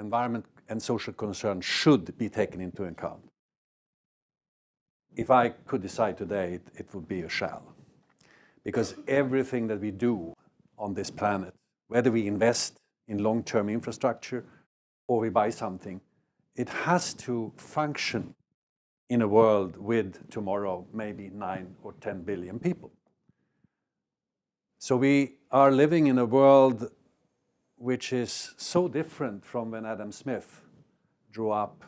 environment and social concerns should be taken into account. If I could decide today, it would be a shall. Because everything that we do on this planet, whether we invest in long-term infrastructure or we buy something, it has to function in a world with tomorrow maybe 9 or 10 billion people. So we are living in a world which is so different from when Adam Smith drew up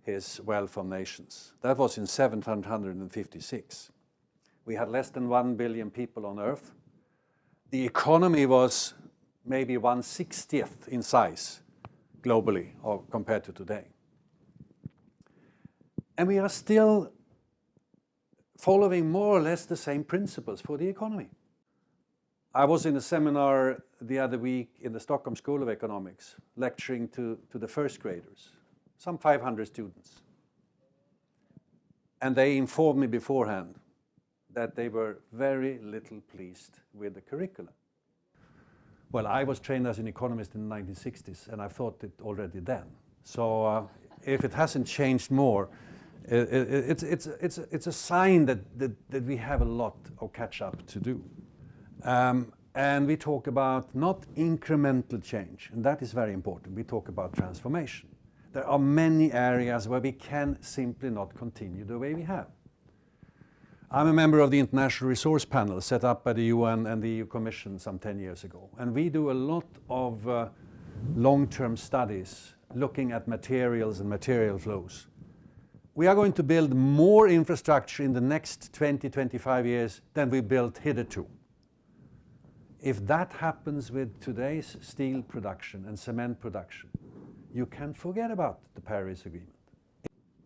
his Wealth of Nations. That was in 1756. We had less than 1 billion people on Earth. The economy was maybe 1/60th in size globally or compared to today. And we are still following more or less the same principles for the economy. I was in a seminar the other week in the Stockholm School of Economics, lecturing to the first graders, some 500 students. And they informed me beforehand that they were very little pleased with the curriculum. Well, I was trained as an economist in the 1960s, and I thought it already then. So if it hasn't changed more, it's a sign that we have a lot of catch up to do. And we talk about not incremental change, and that is very important. We talk about transformation. There are many areas where we can simply not continue the way we have. I'm a member of the International Resource Panel set up by the UN and the EU Commission some 10 years ago. And we do a lot of long-term studies looking at materials and material flows. We are going to build more infrastructure in the next 20, 25 years than we built hitherto. If that happens with today's steel production and cement production, you can forget about the Paris Agreement.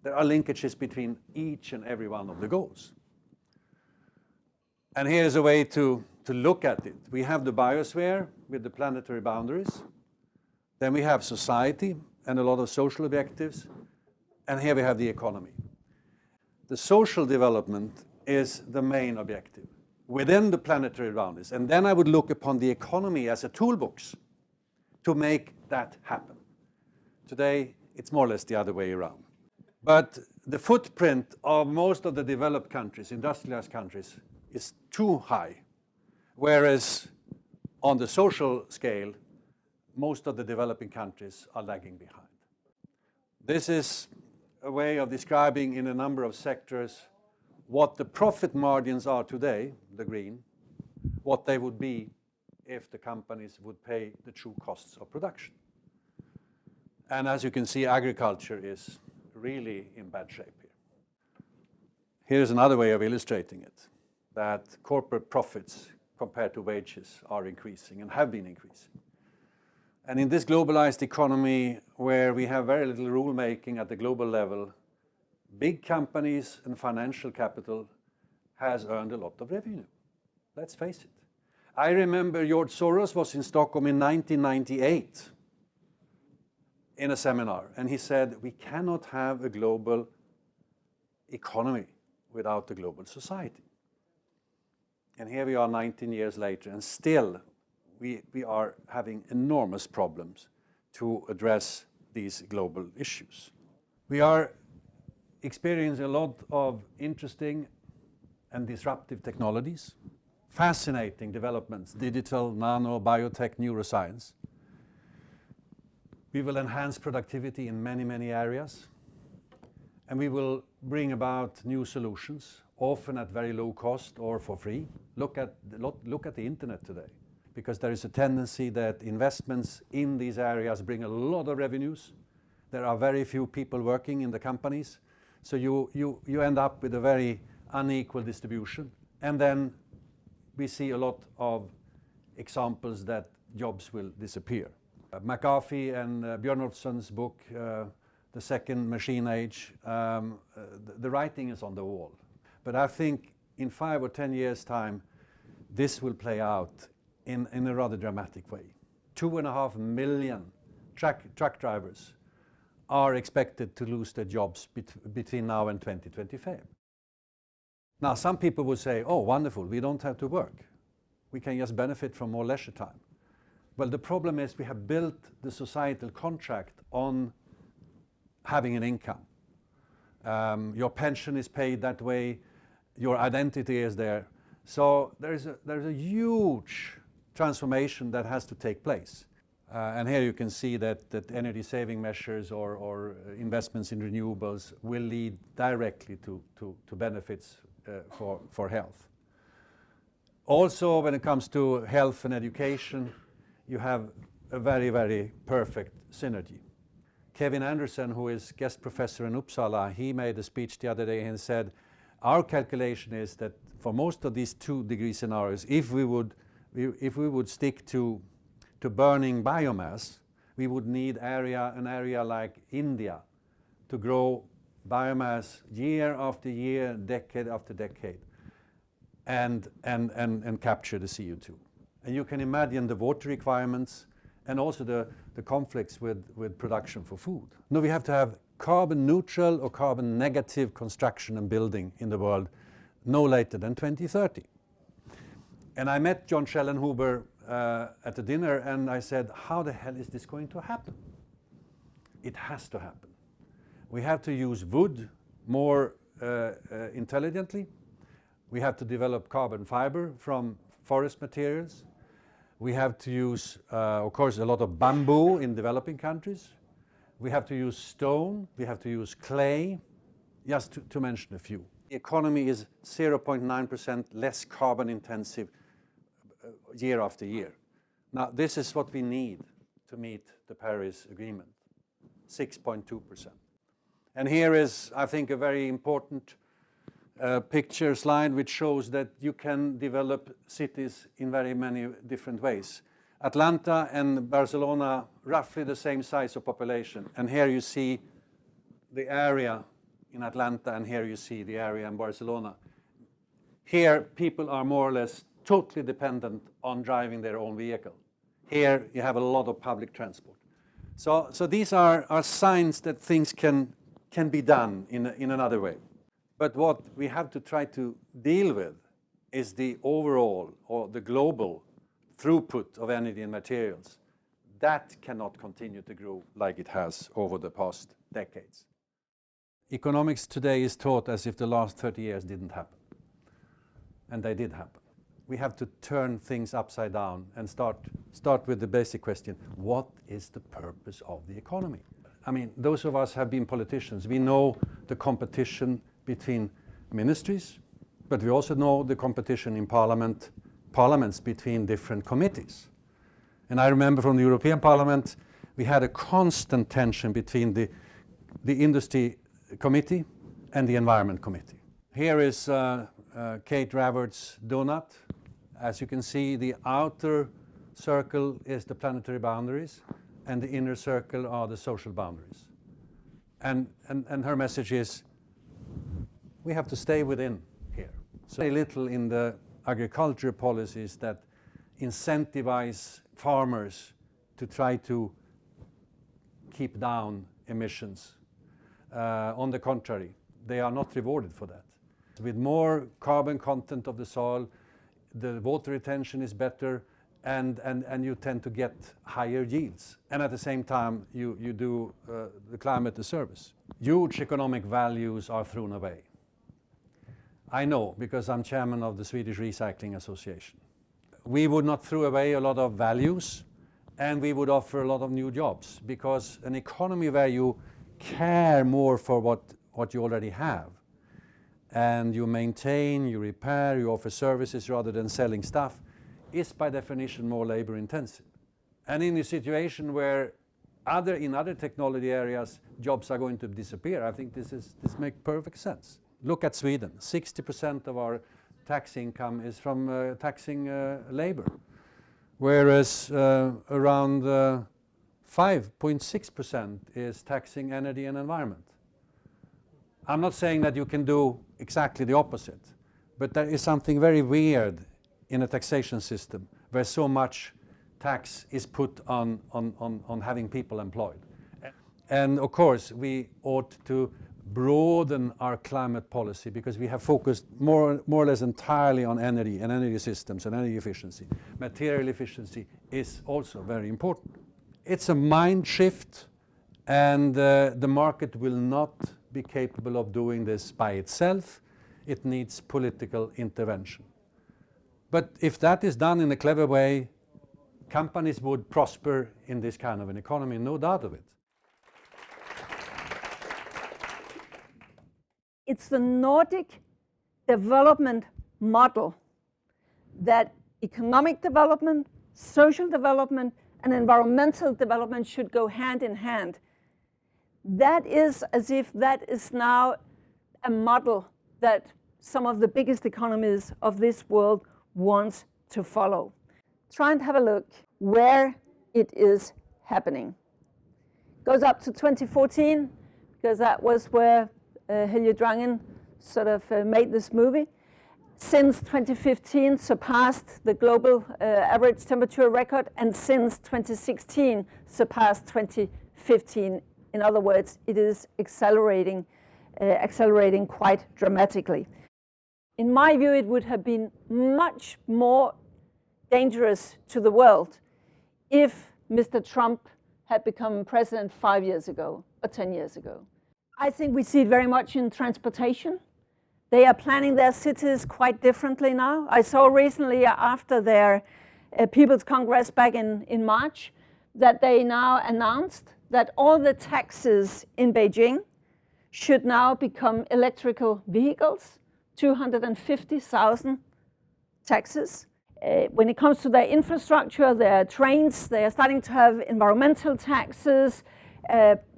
There are linkages between each and every one of the goals. And here's a way to look at it. We have the biosphere with the planetary boundaries. Then we have society and a lot of social objectives. And here we have the economy. The social development is the main objective within the planetary boundaries. And then I would look upon the economy as a toolbox to make that happen. Today, it's more or less the other way around. But the footprint of most of the developed countries, industrialized countries, is too high. Whereas on the social scale, most of the developing countries are lagging behind. This is a way of describing in a number of sectors what the profit margins are today, the green, what they would be if the companies would pay the true costs of production. And as you can see, agriculture is really in bad shape here. Here's another way of illustrating it, that corporate profits compared to wages are increasing and have been increasing. And in this globalized economy where we have very little rule-making at the global level, big companies and financial capital has earned a lot of revenue. Let's face it. I remember George Soros was in Stockholm in 1998 in a seminar, and he said, we cannot have a global economy without a global society. And here we are 19 years later, and still we are having enormous problems to address these global issues. We are experiencing a lot of interesting and disruptive technologies, fascinating developments, digital, nano, biotech, neuroscience. We will enhance productivity in many, many areas, and we will bring about new solutions, often at very low cost or for free. Look at the internet today, because there is a tendency that investments in these areas bring a lot of revenues. There are very few people working in the companies, so you end up with a very unequal distribution. And then we see a lot of examples that jobs will disappear. McAfee and Björnolfsson's book, The Second Machine Age, the writing is on the wall. But I think in 5 or 10 years' time, this will play out in a rather dramatic way. 2.5 million truck drivers are expected to lose their jobs between now and 2025. Now, some people would say, oh, wonderful, we don't have to work. We can just benefit from more leisure time. Well, the problem is we have built the societal contract on having an income. Your pension is paid that way, your identity is there. So there's a huge transformation that has to take place. And here you can see that energy saving measures or investments in renewables will lead directly to benefits for health. Also, when it comes to health and education, you have a very, very perfect synergy. Kevin Anderson, who is guest professor in Uppsala, he made a speech the other day and said, our calculation is that for most of these 2-degree scenarios, if we would stick to burning biomass, we would need an area like India to grow biomass year after year, decade after decade, and capture the CO2. And you can imagine the water requirements and also the conflicts with production for food. No, we have to have carbon neutral or carbon negative construction and building in the world no later than 2030. And I met John Schellenhuber at the dinner, and I said, how the hell is this going to happen? It has to happen. We have to use wood more intelligently. We have to develop carbon fiber from forest materials. We have to use, of course, a lot of bamboo in developing countries. We have to use stone. We have to use clay, just to mention a few. The economy is 0.9% less carbon intensive year after year. Now, this is what we need to meet the Paris Agreement, 6.2%. And here is, I think, a very important picture slide which shows that you can develop cities in very many different ways. Atlanta and Barcelona, roughly the same size of population. And here you see the area in Atlanta, and here you see the area in Barcelona. Here, people are more or less totally dependent on driving their own vehicle. Here, you have a lot of public transport. So these are signs that things can be done in another way. But what we have to try to deal with is the overall or the global throughput of energy and materials. That cannot continue to grow like it has over the past decades. Economics today is taught as if the last 30 years didn't happen. And they did happen. We have to turn things upside down and start with the basic question, what is the purpose of the economy? I mean, those of us have been politicians. We know the competition between ministries, but we also know the competition in parliaments between different committees. And I remember from the European Parliament, we had a constant tension between the Industry Committee and the Environment Committee. Here is Kate Raworth's donut. As you can see, the outer circle is the planetary boundaries, and the inner circle are the social boundaries. And her message is, we have to stay within here. So very little in the agriculture policies that incentivize farmers to try to keep down emissions. On the contrary, they are not rewarded for that. With more carbon content of the soil, the water retention is better, and you tend to get higher yields. And at the same time, you do the climate a service. Huge economic values are thrown away. I know, because I'm chairman of the Swedish Recycling Association. We would not throw away a lot of values, and we would offer a lot of new jobs, because an economy where you care more for what you already have, and you maintain, you repair, you offer services rather than selling stuff, is by definition more labor intensive. And in a situation where in other technology areas jobs are going to disappear, I think this makes perfect sense. Look at Sweden. 60% of our tax income is from taxing labor, whereas around 5.6% is taxing energy and environment. I'm not saying that you can do exactly the opposite, but there is something very weird in a taxation system where so much tax is put on having people employed. And of course, we ought to broaden our climate policy, because we have focused more or less entirely on energy and energy systems and energy efficiency. Material efficiency is also very important. It's a mind shift, and the market will not be capable of doing this by itself. It needs political intervention. But if that is done in a clever way, companies would prosper in this kind of an economy, no doubt of it. It's the Nordic development model that economic development, social development, and environmental development should go hand in hand. That is as if that is now a model that some of the biggest economies of this world want to follow. Try and have a look where it is happening. Goes up to 2014, because that was where Hedegaard sort of made this movie. Since 2015 surpassed the global average temperature record, and since 2016 surpassed 2015. In other words, it is accelerating quite dramatically. In my view, it would have been much more dangerous to the world if Mr. Trump had become president 5 years ago or 10 years ago. I think we see it very much in transportation. They are planning their cities quite differently now. I saw recently, after their People's Congress back in March, that they now announced that all the taxis in Beijing should now become electrical vehicles, 250,000 taxis. When it comes to their infrastructure, their trains, they are starting to have environmental taxes,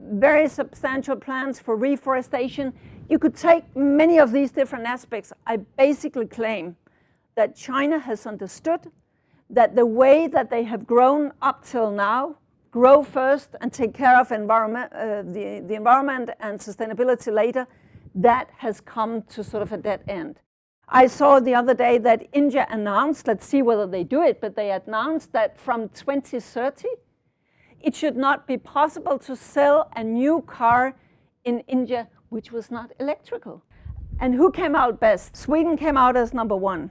very substantial plans for reforestation. You could take many of these different aspects. I basically claim that China has understood that the way that they have grown up till now, grow first and take care of the environment and sustainability later, that has come to sort of a dead end. I saw the other day that India announced, let's see whether they do it, but they announced that from 2030, it should not be possible to sell a new car in India which was not electrical. And who came out best? Sweden came out as number 1,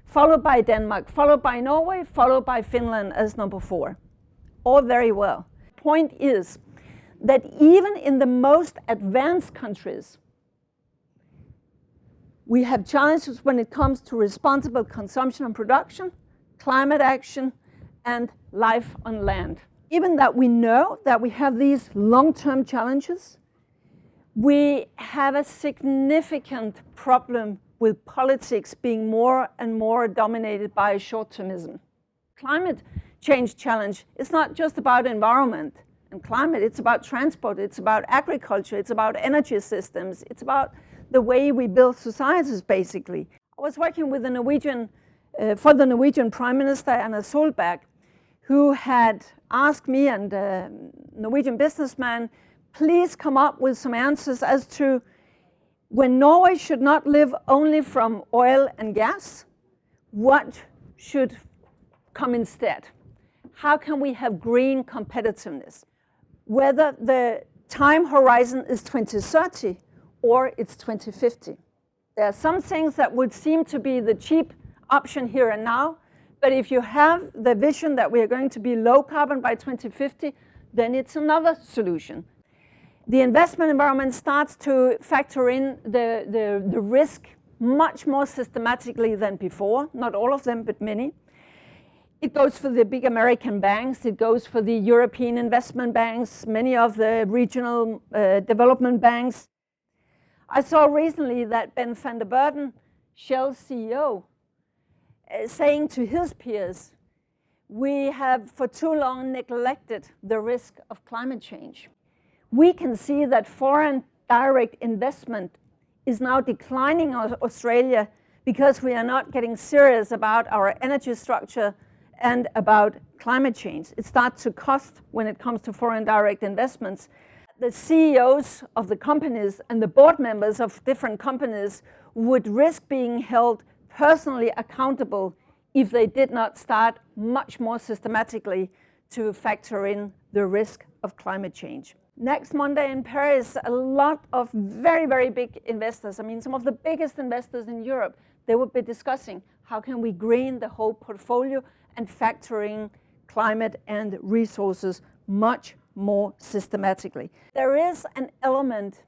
followed by Denmark, followed by Norway, followed by Finland as number 4. All very well. Point is that even in the most advanced countries, we have challenges when it comes to responsible consumption and production, climate action, and life on land. Even that we know that we have these long-term challenges, we have a significant problem with politics being more and more dominated by short-termism. Climate change challenge is not just about environment and climate, it's about transport, it's about agriculture, it's about energy systems, it's about the way we build societies, basically. I was working with for the Norwegian Prime Minister, Erna Solberg, who had asked me and a Norwegian businessman, please come up with some answers as to when Norway should not live only from oil and gas, what should come instead? How can we have green competitiveness? Whether the time horizon is 2030 or it's 2050. There are some things that would seem to be the cheap option here and now, but if you have the vision that we are going to be low carbon by 2050, then it's another solution. The investment environment starts to factor in the risk much more systematically than before, not all of them, but many. It goes for the big American banks, it goes for the European investment banks, many of the regional development banks. I saw recently that Ben van der Burden, Shell's CEO, saying to his peers, we have for too long neglected the risk of climate change. We can see that foreign direct investment is now declining in Australia because we are not getting serious about our energy structure and about climate change. It starts to cost when it comes to foreign direct investments. The CEOs of the companies and the board members of different companies would risk being held personally accountable if they did not start much more systematically to factor in the risk of climate change. Next Monday in Paris, a lot of very, very big investors, I mean, some of the biggest investors in Europe, they will be discussing how can we green the whole portfolio and factoring climate and resources much more systematically. There is an element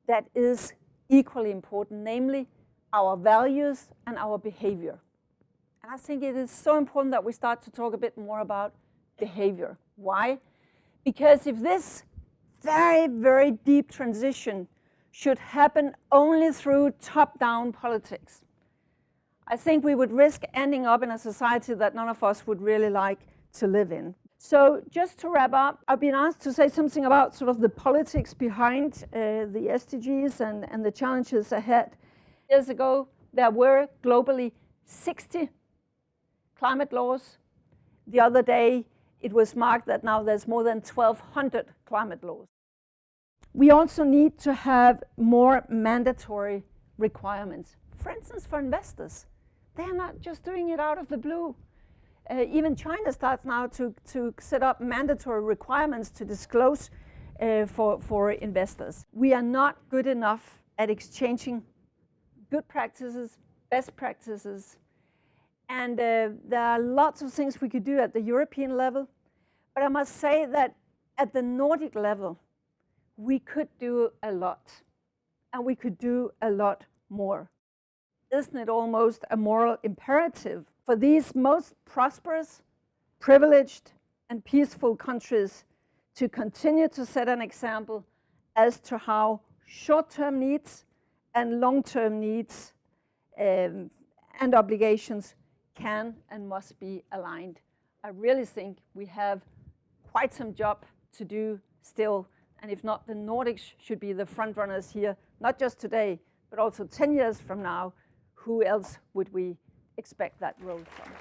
that is equally important, namely our values and our behavior. And I think it is so important that we start to talk a bit more about behavior. Why? Because if this very, very deep transition should happen only through top-down politics, I think we would risk ending up in a society that none of us would really like to live in. So just to wrap up, I've been asked to say something about sort of the politics behind the SDGs and the challenges ahead. Years ago, there were globally 60 climate laws. The other day, it was marked that now there's more than 1,200 climate laws. We also need to have more mandatory requirements. For instance, for investors, they're not just doing it out of the blue. Even China starts now to set up mandatory requirements to disclose for investors. We are not good enough at exchanging good practices, best practices, and there are lots of things we could do at the European level, but I must say that at the Nordic level, we could do a lot, and we could do a lot more. Isn't it almost a moral imperative for these most prosperous, privileged, and peaceful countries to continue to set an example as to how short-term needs and long-term needs and obligations can and must be aligned? I really think we have quite some job to do still, and if not, the Nordics should be the front runners here, not just today, but also 10 years from now. Who else would we expect that role from?